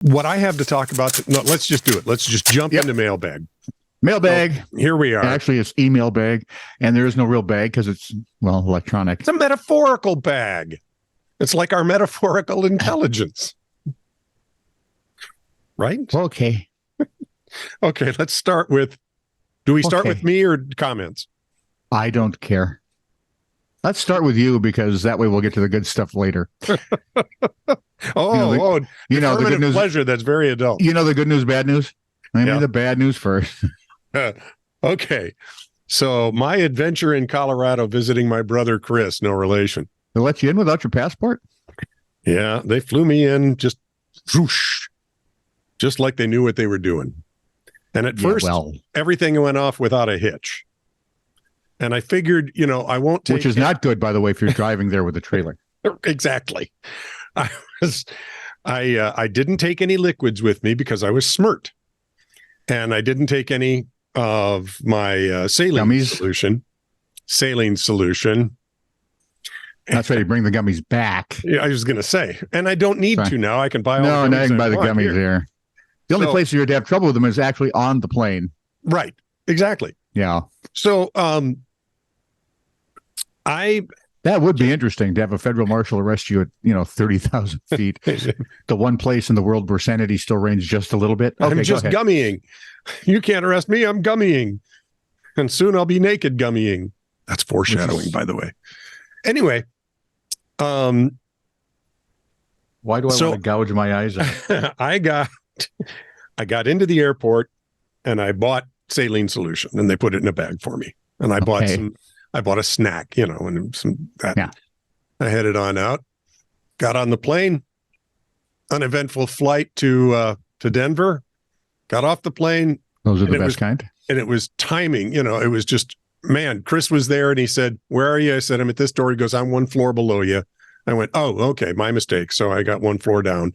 what I have to talk about, no, let's just do it. Let's just jump into mailbag. Mailbag. So, here we are. Actually, it's email bag, and there is no real bag because it's, well, electronic. It's a metaphorical bag. It's like our metaphorical intelligence. Right? Okay. Okay, let's start with, do we start with me or comments? I don't care. Let's start with you because that way we'll get to the good stuff later. The good news, pleasure. That's very adult. You know the good news, bad news? Maybe the bad news first. Okay. So my adventure in Colorado visiting my brother, Chris, no relation. They let you in without your passport? Yeah, they flew me in just whoosh, just like they knew what they were doing. And at first, everything went off without a hitch. And I figured, I won't take... Which is not good, by the way, if you're driving there with a trailer. Exactly. I didn't take any liquids with me because I was smart. And I didn't take any of my saline solution. That's why you bring the gummies back. Yeah, I was going to say. And I don't need to now. I can buy all the gummies. No, I can buy the gummies here. The only place you'd have trouble with them is actually on the plane. Right. Exactly. Yeah. So that would be interesting to have a federal marshal arrest you at 30,000 feet. The one place in the world where sanity still reigns just a little bit. Okay, I'm just gummying. You can't arrest me. I'm gummying. And soon I'll be naked gummying. That's foreshadowing, by the way. Anyway. Why do I want to gouge my eyes out? I got into the airport and I bought saline solution and they put it in a bag for me. And I bought a snack, and I headed on out, got on the plane, uneventful flight to Denver, got off the plane. Those are the best kind. And it was timing, it was just, man, Chris was there and he said, "Where are you?" I said, "I'm at this door." He goes, "I'm one floor below you." I went, "Oh, okay, my mistake." So I got one floor down.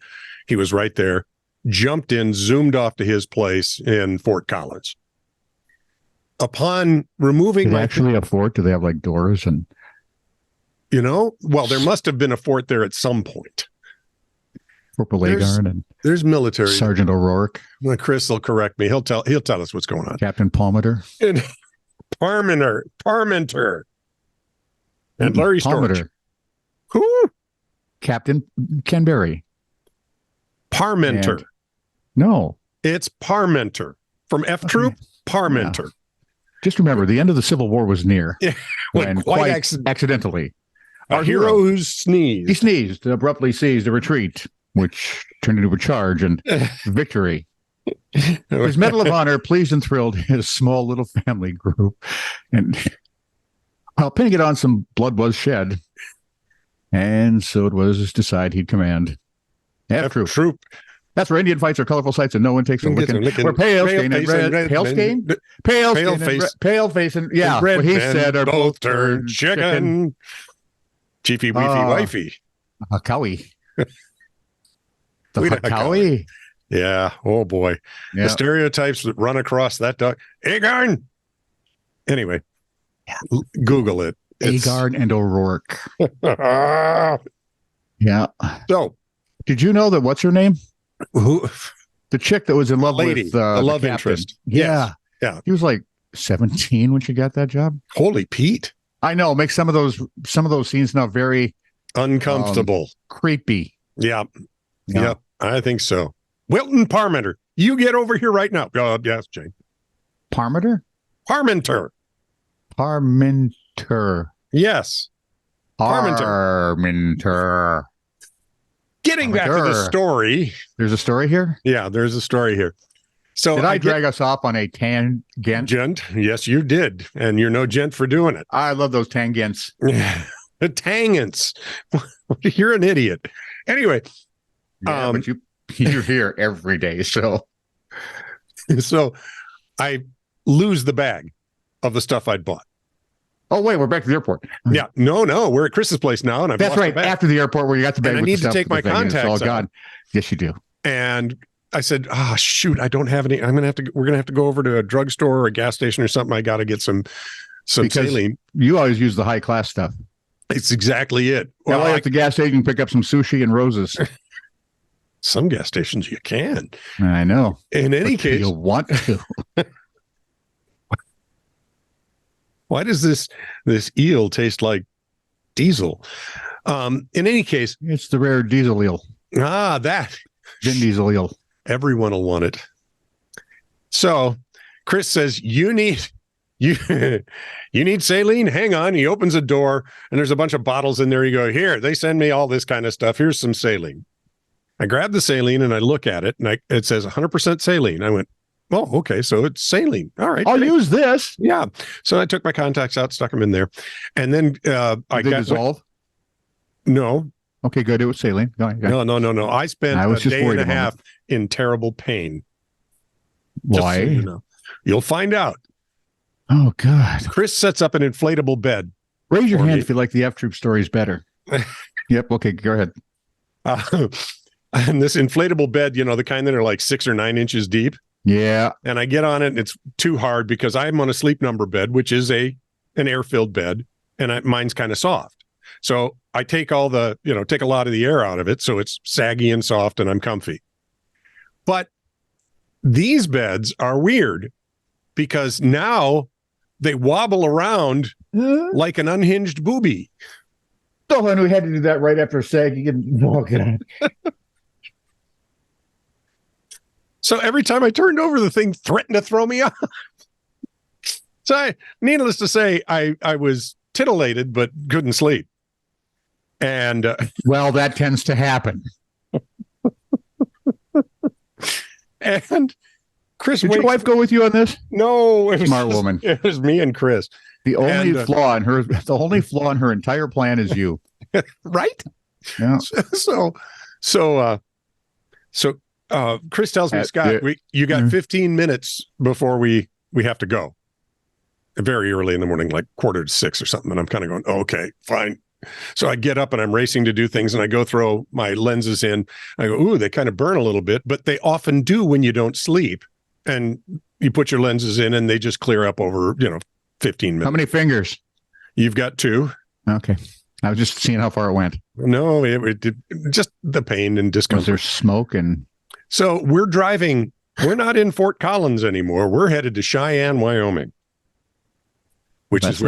He was right there, jumped in, zoomed off to his place in Fort Collins. Upon removing a fort, do they have like doors and there must have been a fort there at some point. Corporal Agard and there's military. Sergeant O'Rourke. Well, Chris will correct me. He'll tell us what's going on. Captain Palmenter. And Parmenter. And Larry Storch. Who? Captain Canberry. Parmenter. No. It's Parmenter. From F Troop, Parmenter. Yeah. Just remember, the end of the Civil War was near. Yeah, when quite accidentally. Our hero who sneezed. He sneezed, abruptly seized a retreat, which turned into a charge and victory. His Medal of Honor pleased and thrilled his small little family group. And while pinning it on, some blood was shed. And so it was decided he'd command F Troop. That's where Indian fights are colorful sights and no one takes a licking. We're pale stain and red. Pale stain? Pale face and red. What he said are both turned chicken. Chiefy, weefy, wifey. Hakawi. The Hakawi. Yeah. Oh, boy. Yeah. The stereotypes that run across that dog. Agard. Anyway, Google it. Agard and O'Rourke. Yeah. So, did you know that what's her name? Who? The chick that was in love with the love interest. Yeah. Yeah. He was like 17 when she got that job. Holy Pete. I know. Makes some of those scenes now very uncomfortable. Creepy. Yeah. Yep. I think so. Wilton Parmenter. You get over here right now. Yes, Jane. Parmenter? Parmenter. Yes. Parmenter. Getting back to the story. There's a story here? Yeah, there's a story here. So did I drag us off on a tangent? Yes, you did. And you're no gent for doing it. I love those tangents. The tangents. You're an idiot. Anyway. Yeah, but you're here every day, so. So I lose the bag of the stuff I'd bought. Oh, wait, we're back to the airport. Yeah. No, we're at Chris's place now. And that's right. After the airport where you got the bag. And I need to take my contacts out. Yes, you do. And I said, shoot, I don't have any. We're going to have to go over to a drugstore or a gas station or something. I got to get some saline. You always use the high class stuff. It's exactly it. Well, at the gas station, pick up some sushi and roses. Some gas stations you can. I know. In any case, you want to. Why does this eel taste like diesel? In any case, it's the rare diesel eel. That Vin Diesel eel. Everyone will want it. So Chris says, you need saline. Hang on. He opens a door and there's a bunch of bottles in there. You go, here, they send me all this kind of stuff. Here's some saline. I grab the saline and I look at it and it says 100% saline. I went, oh, okay. So it's saline. All right. I'll use this. Yeah. So I took my contacts out, stuck them in there. And then I got dissolve. No. Okay, good. It was saline. No. I spent a day and a half in terrible pain. Why? So you know. You'll find out. Oh, God. Chris sets up an inflatable bed. Raise your hand if you like the F Troop stories better. Yep. Okay, go ahead. And this inflatable bed, the kind that are like 6 or 9 inches deep. Yeah. And I get on it and it's too hard because I'm on a sleep number bed, which is an air-filled bed, and mine's kind of soft. So I take take a lot of the air out of it. So it's saggy and soft and I'm comfy. But these beds are weird because now they wobble around like an unhinged booby. Oh, and we had to do that right after sagging and walking. So every time I turned over, the thing threatened to throw me off. So needless to say, I was titillated, but couldn't sleep. And well, that tends to happen. And Chris, did your wife go with you on this? No, smart woman. It was me and Chris. The only flaw in her entire plan is you, right? Yeah. So Chris tells me, Scott, you got 15 minutes before we have to go. Very early in the morning, like 5:45 or something. And I'm kind of going, okay, fine. So I get up and I'm racing to do things and I go throw my lenses in. I go, ooh, they kind of burn a little bit, but they often do when you don't sleep. And you put your lenses in and they just clear up over, 15 minutes. How many fingers? You've got 2. Okay. I was just seeing how far it went. No, it just the pain and discomfort. Was there smoke? And so we're driving. We're not in Fort Collins anymore. We're headed to Cheyenne, Wyoming, which is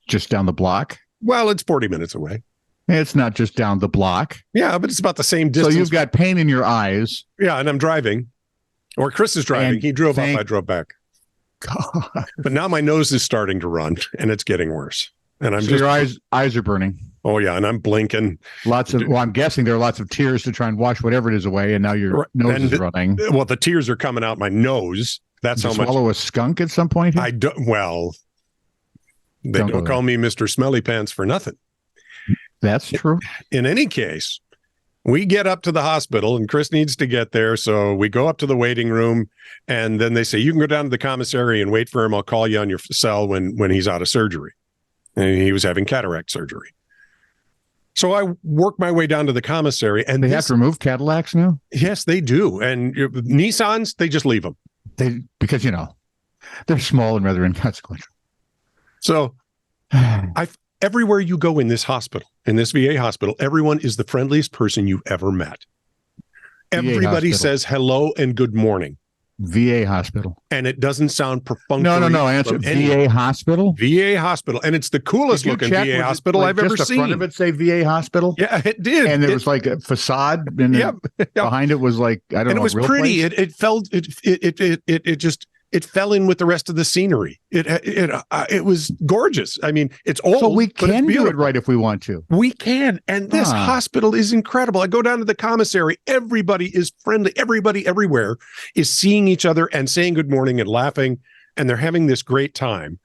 just down the block. Well, it's 40 minutes away. It's not just down the block. Yeah, but it's about the same distance. So you've got pain in your eyes. Yeah, and I'm driving. Or Chris is driving. He drove up, I drove back. God. But now my nose is starting to run, and it's getting worse. And your eyes are burning. Oh, yeah, and I'm blinking. I'm guessing there are lots of tears to try and wash whatever it is away, and now your nose is running. Well, the tears are coming out my nose. That's how much. Swallow a skunk at some point? I don't. Well, they don't call me Mr. Smelly Pants for nothing. That's true. In any case, we get up to the hospital and Chris needs to get there. So we go up to the waiting room and then they say, you can go down to the commissary and wait for him. I'll call you on your cell when he's out of surgery. And he was having cataract surgery. So I work my way down to the commissary and they have to remove Cadillacs now? Yes, they do. And Nissans, they just leave them. Because, they're small and rather inconsequential. So everywhere you go in this hospital, in this VA hospital, everyone is the friendliest person you've ever met. Everybody says hello and good morning. VA hospital. And it doesn't sound perfunctory. No. Answer VA hospital? VA hospital. And it's the coolest looking VA hospital I've ever seen. The front of it say VA hospital? Yeah, it did. And there was like a facade. And behind it was like, I don't know. And it was pretty. It fell in with the rest of the scenery. It was gorgeous. I mean, it's old. So we can do it right if we want to. We can. And this hospital is incredible. I go down to the commissary. Everybody is friendly. Everybody everywhere is seeing each other and saying good morning and laughing. And they're having this great time.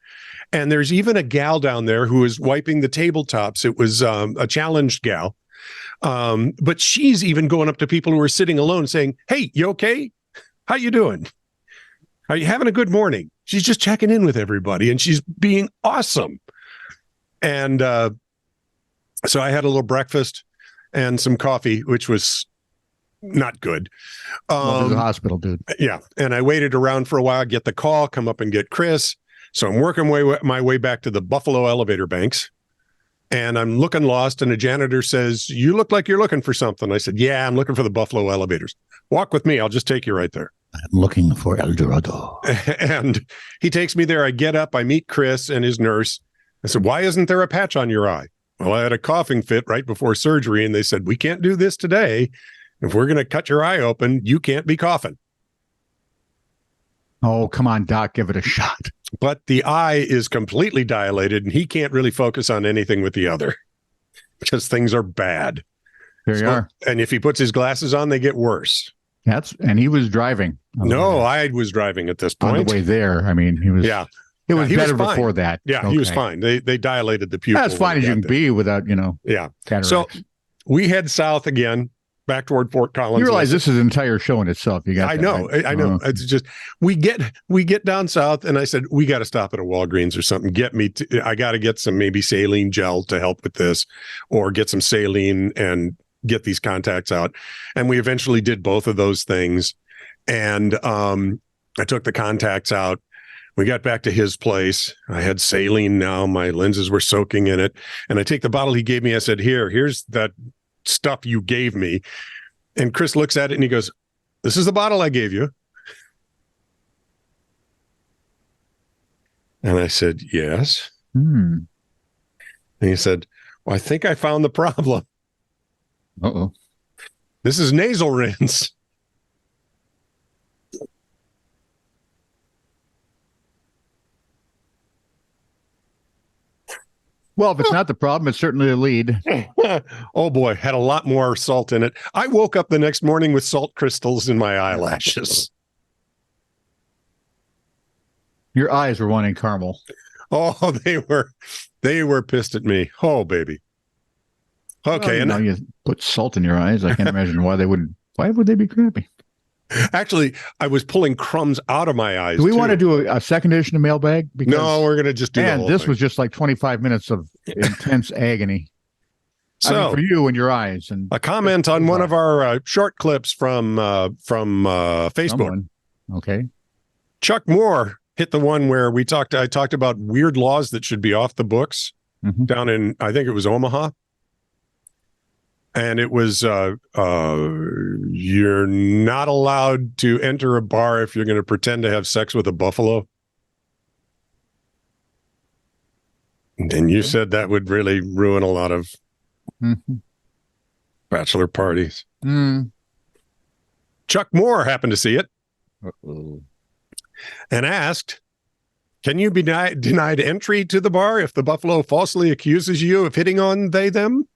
And there's even a gal down there who is wiping the tabletops. It was a challenged gal. But she's even going up to people who are sitting alone saying, hey, you okay? How you doing? Are you having a good morning? She's just checking in with everybody and she's being awesome. And so I had a little breakfast and some coffee, which was not good. The hospital, dude. Yeah. And I waited around for a while, get the call, come up and get Chris. So I'm working my way back to the Buffalo elevator banks. And I'm looking lost, and a janitor says, "You look like you're looking for something." I said, "Yeah, I'm looking for the Buffalo elevators. Walk with me. I'll just take you right there." I'm looking for El Dorado. And he takes me there. I get up. I meet Chris and his nurse. I said, "Why isn't there a patch on your eye?" "Well, I had a coughing fit right before surgery, and they said, we can't do this today. If we're going to cut your eye open, you can't be coughing." Oh, come on, Doc, give it a shot. But the eye is completely dilated, and he can't really focus on anything with the other because things are bad. There you are. And if he puts his glasses on, they get worse. And he was driving. No, I was driving at this point. On the way there. I mean, he was. Yeah. It was better before that. Yeah, okay. He was fine. They dilated the pupil. As fine as you can be without, Yeah. cataracts. So we head south again, back toward Fort Collins. You realize this is an entire show in itself. You got. I know. Right? I know. It's just we get down south, and I said we got to stop at a Walgreens or something. I got to get some maybe saline gel to help with this, or get some saline and get these contacts out. And we eventually did both of those things. And I took the contacts out. We got back to his place. I had saline now. My lenses were soaking in it. And I take the bottle he gave me. I said, here's that stuff you gave me. And Chris looks at it and he goes, "This is the bottle I gave you." And I said, "Yes." And he said, "Well, I think I found the problem. Uh-oh. This is nasal rinse." Well, if it's not the problem, it's certainly a lead. Oh boy, had a lot more salt in it. I woke up the next morning with salt crystals in my eyelashes. Your eyes were wanting caramel. Oh, they were pissed at me. Oh, baby. Okay, well, and you put salt in your eyes. I can't imagine why would they be crappy? Actually, I was pulling crumbs out of my eyes. Do we want to do a second edition of Mailbag? Because, no, we're going to just do the whole thing. Was just like 25 minutes of intense agony. So for you and your eyes. And a comment on one of our short clips from Facebook. Someone. Okay. Chuck Moore hit the one where I talked about weird laws that should be off the books down in, I think it was Omaha. And it was, you're not allowed to enter a bar if you're going to pretend to have sex with a buffalo. And you said that would really ruin a lot of bachelor parties. Chuck Moore happened to see it and asked, "Can you be denied entry to the bar if the buffalo falsely accuses you of hitting on they, them?"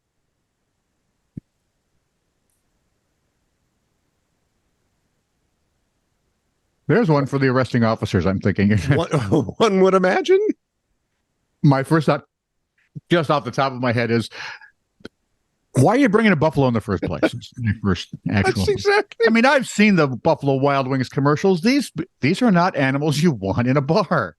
There's one for the arresting officers, I'm thinking. One would imagine. My first thought, just off the top of my head, is why are you bringing a buffalo in the first place? That's exactly. I mean, I've seen the Buffalo Wild Wings commercials. These are not animals you want in a bar.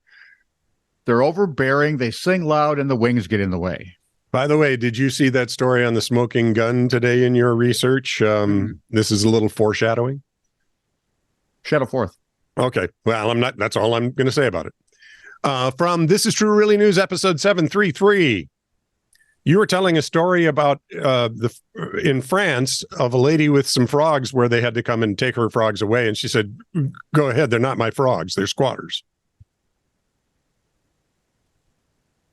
They're overbearing. They sing loud, and the wings get in the way. By the way, did you see that story on the smoking gun today in your research? This is a little foreshadowing. Shadow forth. Okay. Well, I'm not. That's all I'm going to say about it. From This Is True Really News, episode 733. You were telling a story about in France of a lady with some frogs where they had to come and take her frogs away. And she said, "Go ahead. They're not my frogs. They're squatters."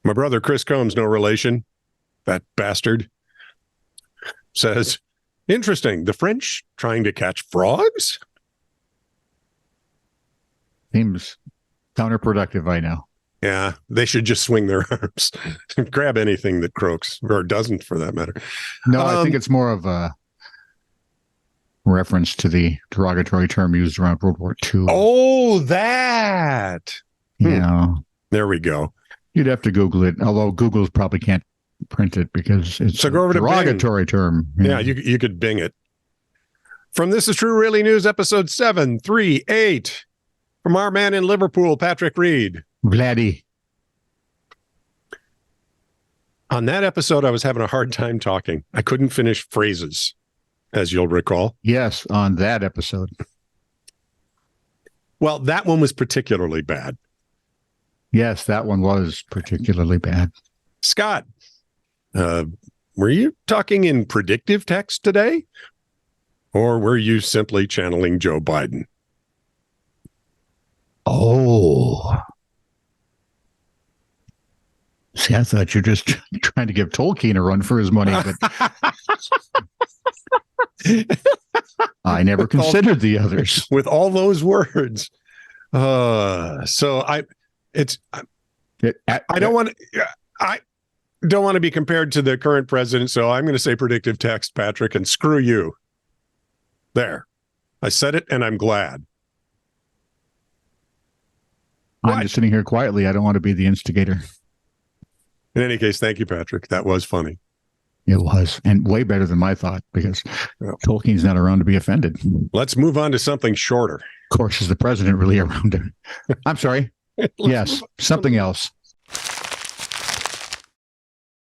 My brother, Chris Combs, no relation. That bastard says, "Interesting. The French trying to catch frogs?" Seems counterproductive, I know. Yeah, they should just swing their arms, grab anything that croaks, or doesn't for that matter. No, I think it's more of a reference to the derogatory term used around World War II. Oh, that. Yeah. There we go. You'd have to Google it, although Google probably can't print it because it's a derogatory term. Yeah, you could Bing it. From This Is True Really News, episode 738. From our man in Liverpool, Patrick Reed. Vladdy. On that episode, I was having a hard time talking. I couldn't finish phrases, as you'll recall. Yes, on that episode. Well, that one was particularly bad. Yes, that one was particularly bad. Scott, Were you talking in predictive text today? Or were you simply channeling Joe Biden? Oh. See, I thought you're just trying to give Tolkien a run for his money, but I never considered the others. With all those words. So I don't want to be compared to the current president, so I'm going to say predictive text, Patrick, and screw you. There. I said it, and I'm glad. I'm just sitting here quietly. I don't want to be the instigator. In any case, thank you, Patrick. That was funny. It was, and way better than my thought, because Tolkien's not around to be offended. Let's move on to something shorter. Of course, is the president really around him? I'm sorry. Yes, something else.